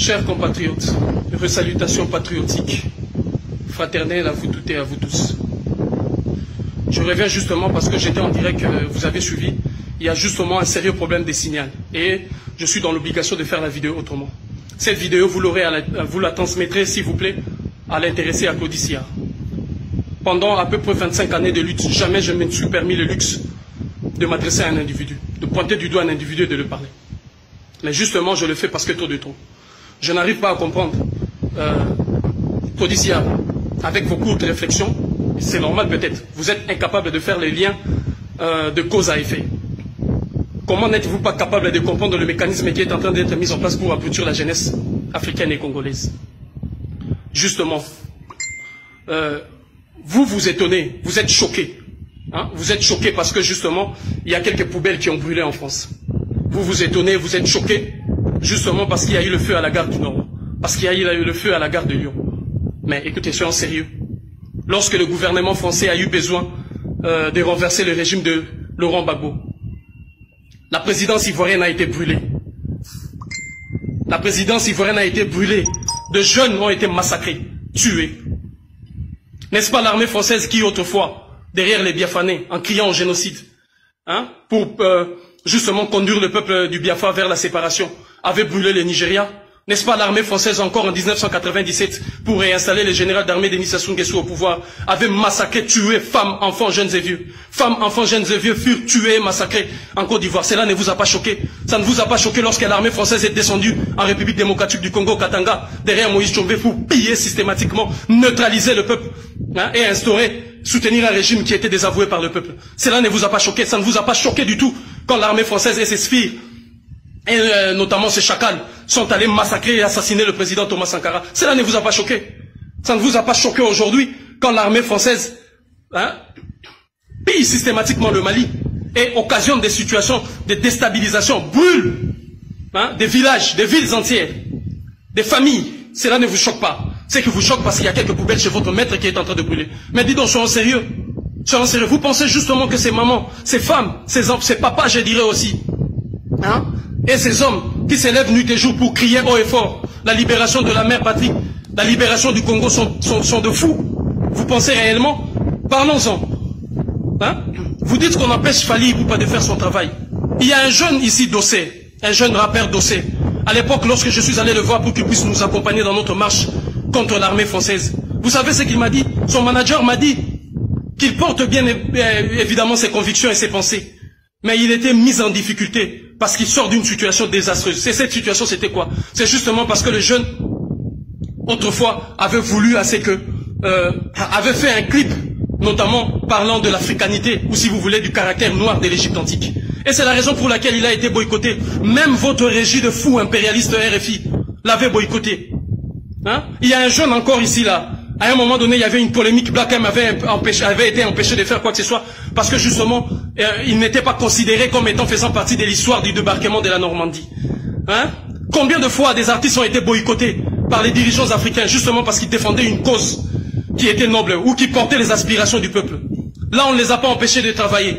Chers compatriotes, salutations patriotiques, fraternelles à vous toutes et à vous tous. Je reviens justement parce que j'étais en direct, vous avez suivi, il y a justement un sérieux problème des signaux et je suis dans l'obligation de faire la vidéo autrement. Cette vidéo, vous la transmettrez s'il vous plaît à l'intéressé à Claudie Sillard. Pendant à peu près 25 années de lutte, jamais je me suis permis le luxe de m'adresser à un individu, de pointer du doigt un individu et de le parler. Mais justement, je le fais parce que trop de trop. Je n'arrive pas à comprendre. Claudie Sillard, avec vos courtes réflexions, c'est normal peut-être, vous êtes incapable de faire les liens de cause à effet. Comment n'êtes-vous pas capable de comprendre le mécanisme qui est en train d'être mis en place pour abrutir la jeunesse africaine et congolaise? Justement, vous vous étonnez, vous êtes choqués. Hein? Vous êtes choqués parce que justement, il y a quelques poubelles qui ont brûlé en France. Vous vous étonnez, vous êtes choqués, justement parce qu'il y a eu le feu à la gare du Nord, parce qu'il y a eu le feu à la gare de Lyon. Mais écoutez, soyons sérieux. Lorsque le gouvernement français a eu besoin de renverser le régime de Laurent Gbagbo, la présidence ivoirienne a été brûlée. La présidence ivoirienne a été brûlée. De jeunes ont été massacrés, tués. N'est-ce pas l'armée française qui, autrefois, derrière les Biafranais, en criant au génocide, hein, pour justement conduire le peuple du Biafra vers la séparation, avait brûlé le Nigeria? N'est-ce pas l'armée française encore en 1997, pour réinstaller le général d'armée Denis Sassou Nguesso au pouvoir, avait massacré, tué femmes, enfants, jeunes et vieux. Femmes, enfants, jeunes et vieux furent tués et massacrés en Côte d'Ivoire. Cela ne vous a pas choqué? Ça ne vous a pas choqué lorsque l'armée française est descendue en République démocratique du Congo, Katanga, derrière Moïse Tchombe, pour piller systématiquement, neutraliser le peuple, hein, et instaurer, soutenir un régime qui était désavoué par le peuple? Cela ne vous a pas choqué? Ça ne vous a pas choqué du tout quand l'armée française et ses sbires, et notamment ces chacals, sont allés massacrer et assassiner le président Thomas Sankara? Cela ne vous a pas choqué? Ça ne vous a pas choqué aujourd'hui quand l'armée française, hein, pille systématiquement le Mali et occasionne des situations de déstabilisation, brûle, hein, des villages, des villes entières, des familles? Cela ne vous choque pas? C'est que vous choque parce qu'il y a quelques poubelles chez votre maître qui est en train de brûler. Mais dis donc, soyons sérieux. Soyons sérieux. Vous pensez justement que ces mamans, ces femmes, ces hommes, ces papas, je dirais aussi, hein, et ces hommes qui s'élèvent nuit et jour pour crier haut et fort la libération de la mère patrie, la libération du Congo sont de fous? Vous pensez réellement? Parlons-en. Hein? Vous dites qu'on empêche Fally Ipupa de faire son travail. Il y a un jeune ici, Dossé, un jeune rappeur Dossé. À l'époque, lorsque je suis allé le voir pour qu'il puisse nous accompagner dans notre marche contre l'armée française, vous savez ce qu'il m'a dit? Son manager m'a dit qu'il porte bien évidemment ses convictions et ses pensées, mais il était mis en difficulté parce qu'il sort d'une situation désastreuse. Et cette situation, c'était quoi? C'est justement parce que le jeune, autrefois, avait voulu avait fait un clip, notamment parlant de l'africanité, ou si vous voulez, du caractère noir de l'Égypte antique. Et c'est la raison pour laquelle il a été boycotté. Même votre régie de fous impérialistes RFI l'avait boycotté. Hein? Il y a un jeune encore ici, là. À un moment donné, il y avait une polémique. Black M avait été empêché de faire quoi que ce soit parce que justement, il n'était pas considéré comme étant faisant partie de l'histoire du débarquement de la Normandie. Hein? Combien de fois des artistes ont été boycottés par les dirigeants africains justement parce qu'ils défendaient une cause qui était noble ou qui portait les aspirations du peuple? Là, on ne les a pas empêchés de travailler.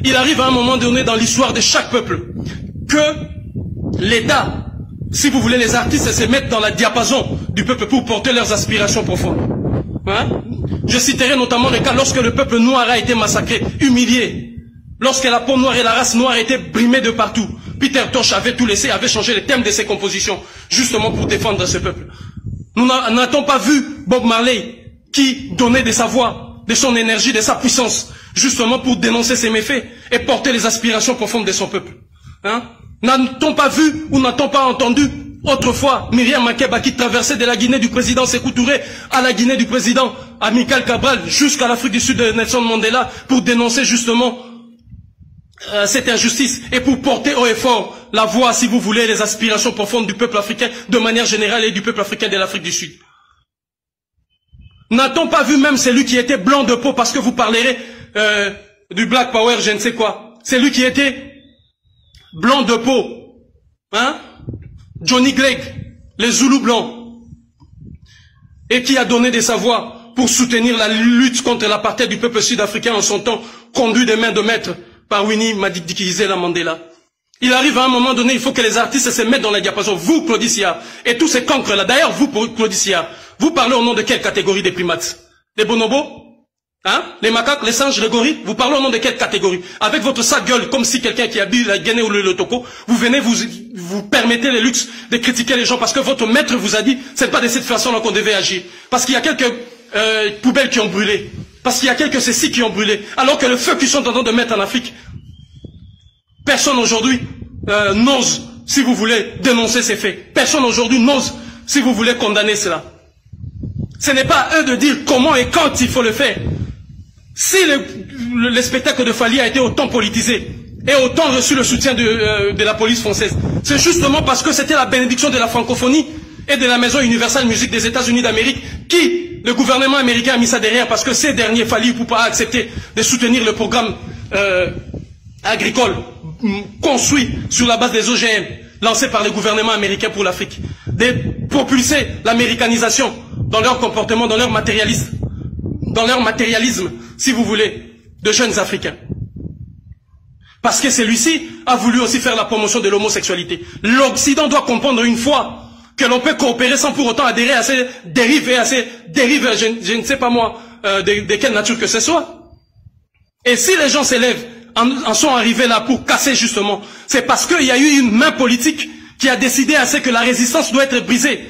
Il arrive à un moment donné dans l'histoire de chaque peuple que l'État, si vous voulez, les artistes se mettent dans la diapason du peuple pour porter leurs aspirations profondes. Hein? Je citerai notamment le cas lorsque le peuple noir a été massacré, humilié, lorsque la peau noire et la race noire étaient brimées de partout. Peter Tosh avait tout laissé, avait changé le thème de ses compositions, justement pour défendre ce peuple. Nous n'a-t-on pas vu Bob Marley qui donnait de sa voix, de son énergie, de sa puissance, justement pour dénoncer ses méfaits et porter les aspirations profondes de son peuple? Hein? N'a-t-on pas vu ou n'a-t-on pas entendu autrefois Myriam Makeba qui traversait de la Guinée du président Sékou Touré à la Guinée du président Amical Cabral jusqu'à l'Afrique du Sud de Nelson Mandela pour dénoncer justement cette injustice et pour porter haut et fort la voix, si vous voulez, les aspirations profondes du peuple africain de manière générale et du peuple africain de l'Afrique du Sud? N'a-t-on pas vu même celui qui était blanc de peau, parce que vous parlerez du Black Power, je ne sais quoi, celui qui était blanc de peau, hein? Johnny Clegg, les Zoulous blancs, et qui a donné de sa voix pour soutenir la lutte contre l'apartheid du peuple sud-africain en son temps, conduit des mains de maître par Winnie Madikizela Mandela. Il arrive à un moment donné, il faut que les artistes se mettent dans les diapasons. Vous, Claudie Sillard, et tous ces cancres-là. D'ailleurs, vous, Claudie Sillard, vous parlez au nom de quelle catégorie des primates? Les bonobos? Hein? Les macaques, les singes, les gorilles? Vous parlez au nom de quelle catégorie? Avec votre sale gueule, comme si quelqu'un qui habille la Guinée ou le Toko, vous venez, vous permettez le luxe de critiquer les gens parce que votre maître vous a dit, c'est pas de cette façon-là qu'on devait agir. Parce qu'il y a quelques poubelles qui ont brûlé. Parce qu'il y a quelques ceci qui ont brûlé. Alors que le feu qu'ils sont en train de mettre en Afrique, personne aujourd'hui n'ose, si vous voulez, dénoncer ces faits. Personne aujourd'hui n'ose, si vous voulez, condamner cela. Ce n'est pas à eux de dire comment et quand il faut le faire. Si le spectacle de Fally a été autant politisé et autant reçu le soutien de la police française, c'est justement parce que c'était la bénédiction de la francophonie et de la Maison Universelle Musique des États-Unis d'Amérique qui, le gouvernement américain a mis ça derrière parce que ces derniers, Fally Ipupa, a accepté de soutenir le programme agricole construit sur la base des OGM lancés par le gouvernement américain pour l'Afrique, de propulser l'américanisation dans leur comportement, dans leur matérialisme, si vous voulez, de jeunes Africains. Parce que celui-ci a voulu aussi faire la promotion de l'homosexualité. L'Occident doit comprendre une fois que l'on peut coopérer sans pour autant adhérer à ces dérives et à ces dérives, je ne sais pas moi, de quelle nature que ce soit. Et si les gens s'élèvent, en sont arrivés là pour casser justement, c'est parce qu'il y a eu une main politique qui a décidé à ce que la résistance doit être brisée.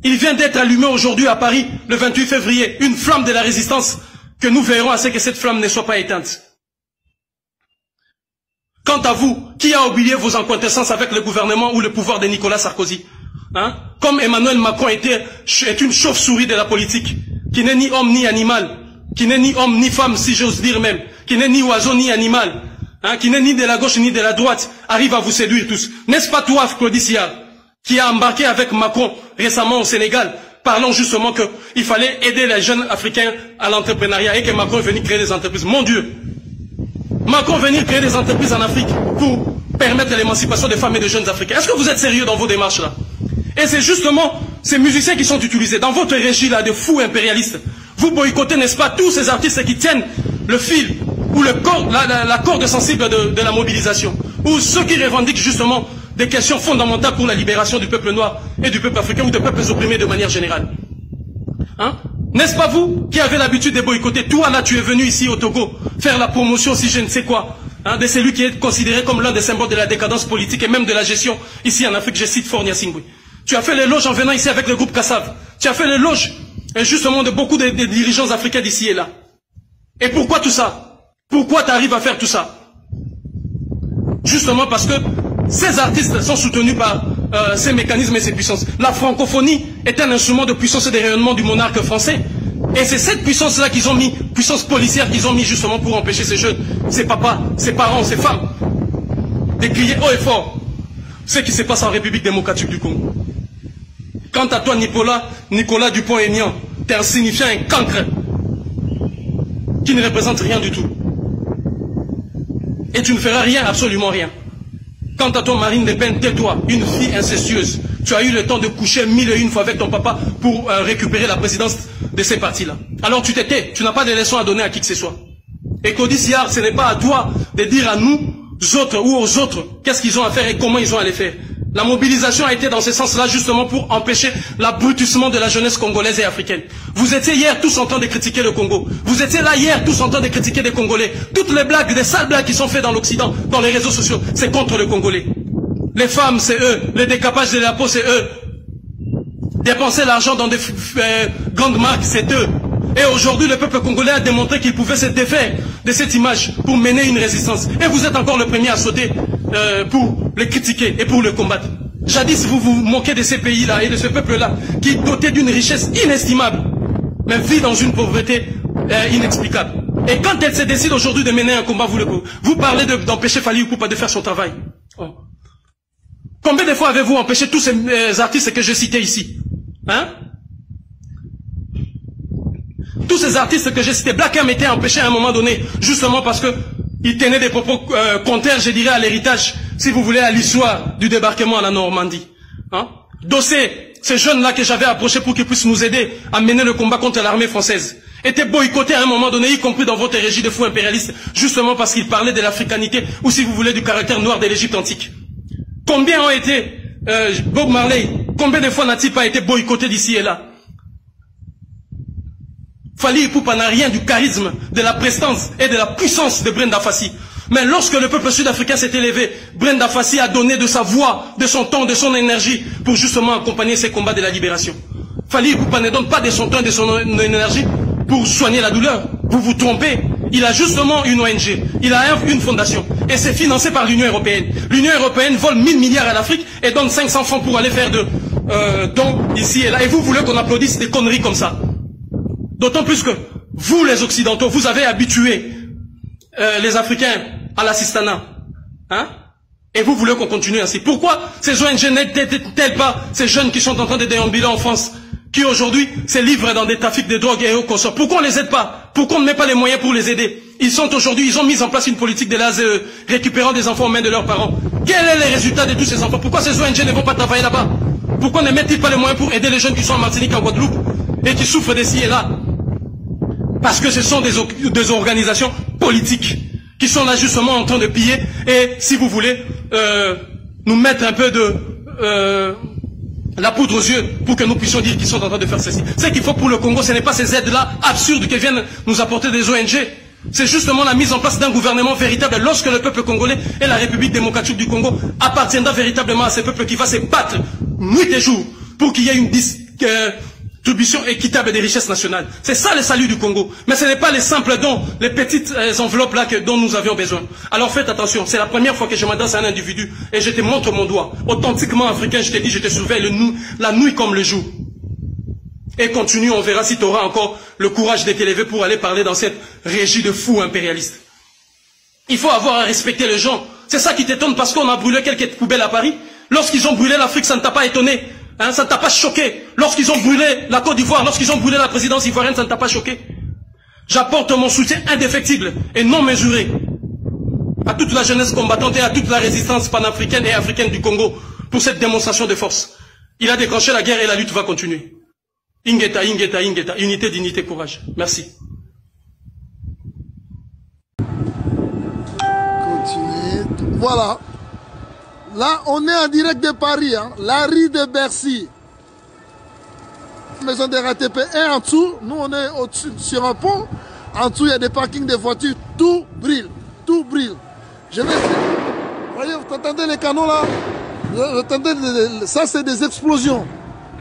Il vient d'être allumé aujourd'hui à Paris, le 28 février, une flamme de la résistance, que nous verrons à ce que cette flamme ne soit pas éteinte. Quant à vous, qui a oublié vos incointances avec le gouvernement ou le pouvoir de Nicolas Sarkozy, hein? Comme Emmanuel Macron est une chauve-souris de la politique, qui n'est ni homme ni animal, qui n'est ni homme ni femme, si j'ose dire même, qui n'est ni oiseau ni animal, hein, qui n'est ni de la gauche ni de la droite, arrive à vous séduire tous. N'est-ce pas toi, Claudie Sillard, qui a embarqué avec Macron récemment au Sénégal, parlant justement qu'il fallait aider les jeunes Africains à l'entrepreneuriat et que Macron est venu créer des entreprises. Mon Dieu! Macron est venu créer des entreprises en Afrique pour permettre l'émancipation des femmes et des jeunes Africains. Est-ce que vous êtes sérieux dans vos démarches là? Et c'est justement ces musiciens qui sont utilisés dans votre régie là de fous impérialistes. Vous boycottez, n'est-ce pas, tous ces artistes qui tiennent le fil ou le corps, la corde sensible de la mobilisation, ou ceux qui revendiquent justement des questions fondamentales pour la libération du peuple noir et du peuple africain ou des peuples opprimés de manière générale. Hein? N'est-ce pas vous qui avez l'habitude de boycotter? Toi là, tu es venu ici au Togo faire la promotion, si je ne sais quoi, hein, de celui qui est considéré comme l'un des symboles de la décadence politique et même de la gestion ici en Afrique. Je cite Faure Gnassingbé. Tu as fait l'éloge en venant ici avec le groupe Kassav. Tu as fait l'éloge justement de beaucoup de dirigeants africains d'ici et là. Et pourquoi tout ça? Pourquoi tu arrives à faire tout ça? Justement parce que ces artistes sont soutenus par ces mécanismes et ces puissances. La francophonie est un instrument de puissance et de rayonnement du monarque français. Et c'est cette puissance-là qu'ils ont mis, puissance policière qu'ils ont mis justement pour empêcher ces jeunes, ces papas, ces parents, ces femmes, de crier haut et fort ce qui se passe en République démocratique du Congo. Quant à toi, Nicolas Dupont-Aignan, t'es insignifiant, un cancre qui ne représente rien du tout. Et tu ne feras rien, absolument rien. Quant à toi, Marine Le Pen, tais-toi, une fille incestueuse. Tu as eu le temps de coucher 1001 fois avec ton papa pour récupérer la présidence de ces partis-là. Alors tu t'étais, tu n'as pas de leçons à donner à qui que ce soit. Et Claudie Sillard, ce n'est pas à toi de dire à nous autres ou aux autres qu'est-ce qu'ils ont à faire et comment ils ont à les faire. La mobilisation a été dans ce sens-là justement pour empêcher l'abrutissement de la jeunesse congolaise et africaine. Vous étiez hier tous en train de critiquer le Congo. Vous étiez là hier tous en train de critiquer les Congolais. Toutes les blagues, des sales blagues qui sont faites dans l'Occident, dans les réseaux sociaux, c'est contre le Congolais. Les femmes, c'est eux. Le décapage de la peau, c'est eux. Dépenser l'argent dans des grandes marques, c'est eux. Et aujourd'hui, le peuple congolais a démontré qu'il pouvait se défaire de cette image pour mener une résistance. Et vous êtes encore le premier à sauter pour le critiquer et pour le combattre. Jadis, vous vous moquez de ces pays-là et de ce peuple-là qui, doté d'une richesse inestimable, mais vit dans une pauvreté inexplicable. Et quand elle se décide aujourd'hui de mener un combat, vous parlez d'empêcher Fally Ipupa de faire son travail. Oh. Combien de fois avez-vous empêché tous ces artistes que je citais ici? Hein? Tous ces artistes que j'ai cités, Black M était empêché à un moment donné, justement parce que il tenait des propos contraires, je dirais, à l'héritage, si vous voulez, à l'histoire du débarquement à la Normandie. Hein? Dossé, ces jeunes-là que j'avais approchés pour qu'ils puissent nous aider à mener le combat contre l'armée française. étaient boycottés à un moment donné, y compris dans votre régie de fous impérialistes, justement parce qu'ils parlaient de l'africanité, ou si vous voulez, du caractère noir de l'Égypte antique. Combien ont été, Bob Marley, combien de fois n'a-t-il pas été boycotté d'ici et là? Fally Ipupa n'a rien du charisme, de la prestance et de la puissance de Brenda Fassie. Mais lorsque le peuple sud-africain s'est élevé, Brenda Fassie a donné de sa voix, de son temps, de son énergie pour justement accompagner ces combats de la libération. Fally Ipupa ne donne pas de son temps et de son énergie pour soigner la douleur. Vous vous trompez. Il a justement une ONG, il a une fondation et c'est financé par l'Union européenne. L'Union européenne vole 1000 milliards à l'Afrique et donne 500 francs pour aller faire de dons ici et là. Et vous voulez qu'on applaudisse des conneries comme ça? D'autant plus que vous, les Occidentaux, vous avez habitué les Africains à l'assistanat. Hein? Et vous voulez qu'on continue ainsi. Pourquoi ces ONG n'aident-elles pas ces jeunes qui sont en train de déambuler en France, qui aujourd'hui se livrent dans des trafics de drogue et au consort? Pourquoi on ne les aide pas? Pourquoi on ne met pas les moyens pour les aider? Ils ont mis en place une politique de l'ASE, récupérant des enfants aux mains de leurs parents. Quel est le résultat de tous ces enfants? Pourquoi ces ONG ne vont pas travailler là-bas? Pourquoi ne mettent-ils pas les moyens pour aider les jeunes qui sont en Martinique, en Guadeloupe, et qui souffrent d'ici et là? Parce que ce sont des organisations politiques qui sont là justement en train de piller et, si vous voulez, nous mettre un peu de la poudre aux yeux pour que nous puissions dire qu'ils sont en train de faire ceci. Ce qu'il faut pour le Congo, ce n'est pas ces aides-là absurdes que viennent nous apporter des ONG. C'est justement la mise en place d'un gouvernement véritable lorsque le peuple congolais et la République démocratique du Congo appartiendra véritablement à ces peuples qui va se battre nuit et jour pour qu'il y ait une distribution équitable des richesses nationales. C'est ça le salut du Congo. Mais ce n'est pas les simples dons, les petites enveloppes là dont nous avions besoin. Alors faites attention, c'est la première fois que je m'adresse à un individu et je te montre mon doigt. Authentiquement africain, je te dis, je te surveille la nuit comme le jour. Et continue, on verra si tu auras encore le courage de t'élever pour aller parler dans cette régie de fous impérialistes. Il faut avoir à respecter les gens. C'est ça qui t'étonne parce qu'on a brûlé quelques poubelles à Paris. Lorsqu'ils ont brûlé l'Afrique, ça ne t'a pas étonné. Hein, ça ne t'a pas choqué. Lorsqu'ils ont brûlé la Côte d'Ivoire, lorsqu'ils ont brûlé la présidence ivoirienne, ça ne t'a pas choqué. J'apporte mon soutien indéfectible et non mesuré à toute la jeunesse combattante et à toute la résistance panafricaine et africaine du Congo pour cette démonstration de force. Il a déclenché la guerre et la lutte va continuer. Ingeta, Ingeta, Ingeta, unité, dignité, courage. Merci. Continuez. Voilà. Là, on est en direct de Paris, hein. La rue de Bercy. Maison de RATP est en dessous. Nous, on est au-dessus, sur un pont. En dessous, il y a des parkings de voitures. Tout brille. Tout brille. Je vais... Voyez, vous entendez les canons là? Vous entendez, ça, c'est des explosions.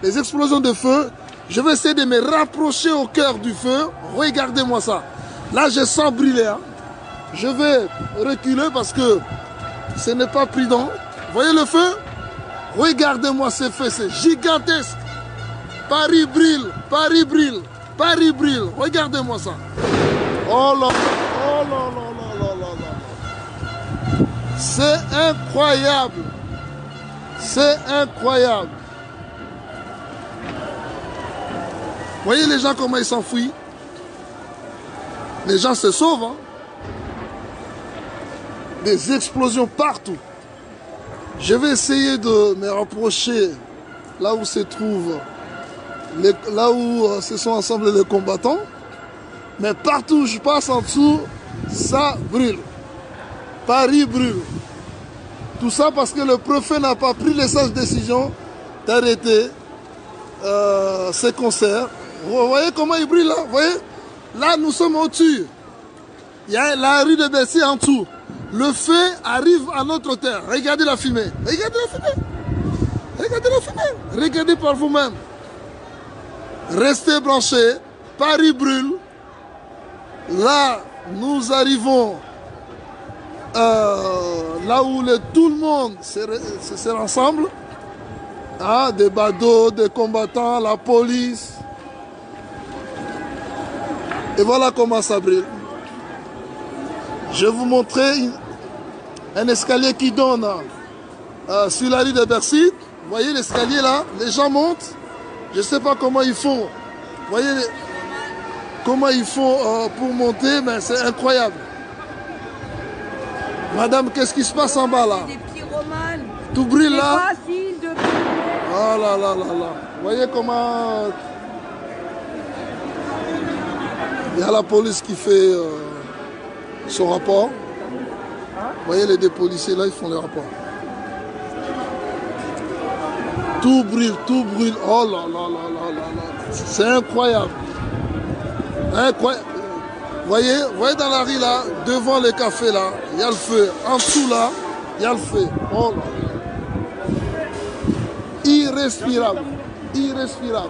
Des explosions de feu. Je vais essayer de me rapprocher au cœur du feu. Regardez-moi ça. Là, je sens brûler. Hein. Je vais reculer parce que ce n'est pas prudent. Voyez le feu? Regardez-moi ce feu, c'est gigantesque. Paris brille, Paris brille, Paris brille. Regardez-moi ça. Oh là, oh là là là là là là. C'est incroyable. C'est incroyable. Voyez les gens comment ils s'enfuient. Les gens se sauvent. Hein? Des explosions partout. Je vais essayer de me rapprocher là où se trouvent, là où se sont assemblés les combattants. Mais partout où je passe en dessous, ça brûle. Paris brûle. Tout ça parce que le préfet n'a pas pris les sages décisions d'arrêter ces concerts. Vous voyez comment il brûle là? Vous voyez? Là, nous sommes au-dessus. Il y a la rue de Bercy en dessous. Le feu arrive à notre terre. Regardez la fumée. Regardez la fumée. Regardez la fumée. Regardez par vous-même. Restez branchés. Paris brûle. Là, nous arrivons là où tout le monde se rassemble. Ah, des badauds, des combattants, la police. Et voilà comment ça brûle. Je vais vous montrer un escalier qui donne sur la rue de Bercy. Vous voyez l'escalier là, les gens montent. Je ne sais pas comment ils font. Vous voyez comment ils font pour monter, mais c'est incroyable. Madame, qu'est-ce qui se passe en bas là? Des petits romans. Tout brûle là. C'est facile de... Oh là là là là. Vous voyez comment... Il y a la police qui fait son rapport. Vous voyez les deux policiers là, ils font le rapport. Tout brûle, tout brûle. Oh là là là là là là. C'est incroyable. Incroyable. Voyez dans la rue là, devant le café là, il y a le feu. En dessous là, il y a le feu. Oh là. Irrespirable. Irrespirable.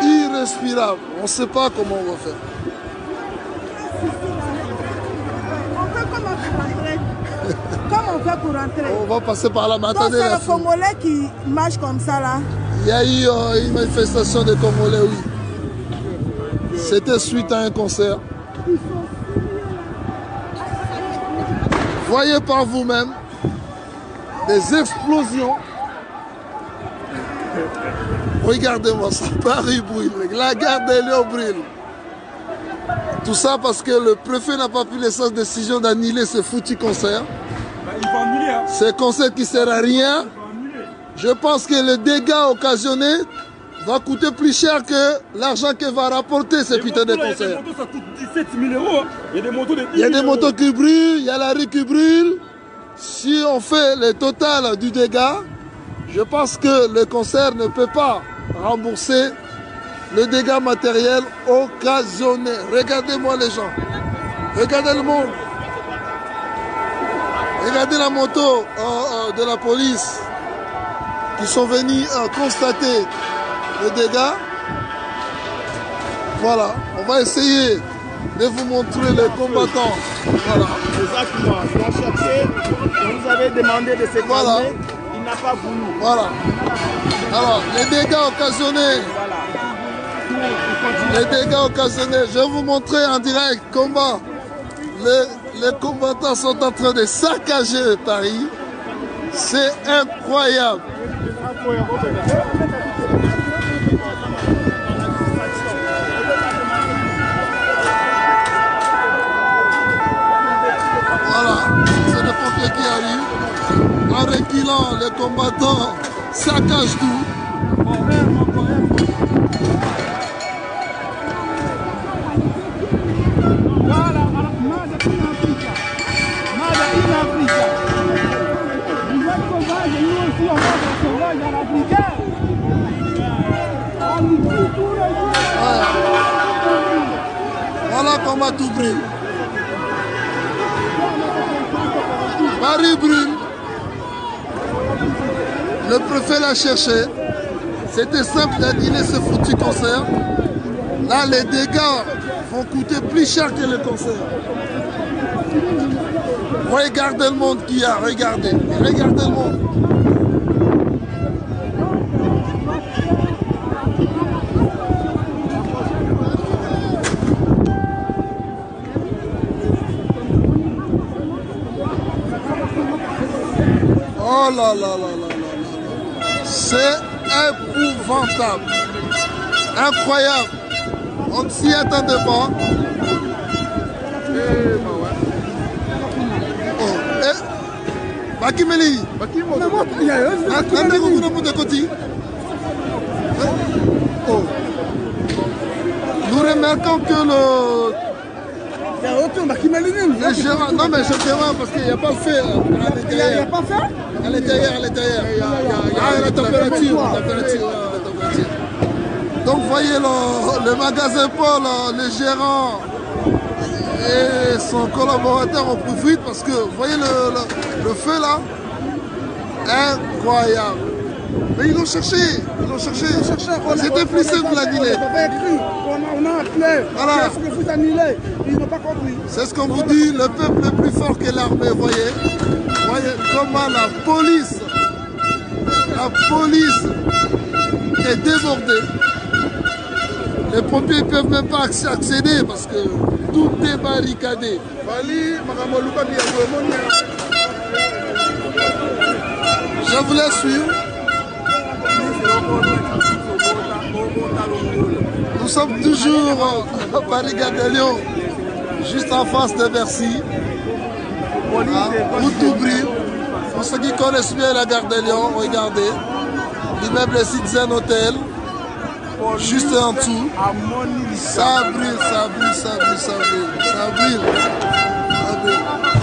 Irrespirable. On ne sait pas comment on va faire. Comment on fait pour rentrer? On va passer par là. Mais attendez, c'est le Congolais qui marche comme ça là. Il y a eu une manifestation des Congolais, oui. C'était suite à un concert. Voyez par vous-même des explosions. Regardez-moi ça, Paris brûle, la gare des Lions brûle. Tout ça parce que le préfet n'a pas pris cette décision d'annuler ce foutu concert. Il faut annuler. Hein. Ce concert qui ne sert à rien. Je pense que le dégât occasionné va coûter plus cher que l'argent que va rapporter ce putain de concert. Les motos, ça coûte 17 000 euros. Il y a des motos de 10 000 Il y a des motos qui brûlent, il y a la rue qui brûle. Si on fait le total du dégât, je pense que le concert ne peut pas rembourser le dégât matériel occasionné. Regardez-moi les gens. Regardez le monde. Regardez la moto de la police qui sont venus constater le dégât. Voilà, on va essayer de vous montrer les combattants. Voilà. Exactement. Ils ont cherché, on vous avait demandé de se calmer, voilà. Il n'a pas voulu. Voilà. Alors, les dégâts occasionnés. Voilà. Les dégâts occasionnés. Je vais vous montrer en direct comment les combattants sont en train de saccager Paris. C'est incroyable. Voilà, c'est le pompier qui arrive. En reculant, les combattants saccagent tout. Voilà comment tout brûle. Paris brûle. Le préfet l'a cherché. C'était simple d'annuler ce foutu concert. Là, les dégâts vont coûter plus cher que le concert. Regardez le monde qu'il y a. Regardez. Regardez le monde. Oh là là là là là. C'est épouvantable. Incroyable. On ne s'y attendait pas. Bakimeli. Nous remarquons que le gérant, non mais je demande parce qu'il n'y a pas fait à l'intérieur. Il n'y a pas fait à l'intérieur, à l'intérieur. Ah, la température. Donc vous voyez le magasin Paul, le gérant et son collaborateur ont pris fuite parce que vous voyez le feu là. Incroyable. Mais ils l'ont cherché. C'était plus simple d'annuler. On a appelé. Voilà. Il faut annuler. Ils n'ont pas compris. C'est ce qu'on vous dit, le peuple est plus fort que l'armée, voyez. Voyez comment la police est débordée. Les pompiers ne peuvent même pas accéder parce que tout est barricadé. Je vous laisse suivre. Nous sommes toujours à Paris-Gare de Lyon, juste en face de Bercy, où tout brille. Pour ceux qui connaissent bien la gare de Lyon, regardez. L'immeuble Citizen Hotel, juste en dessous. Ça brille, ça brille, ça brille, ça brille. Ça brille. Ça brille.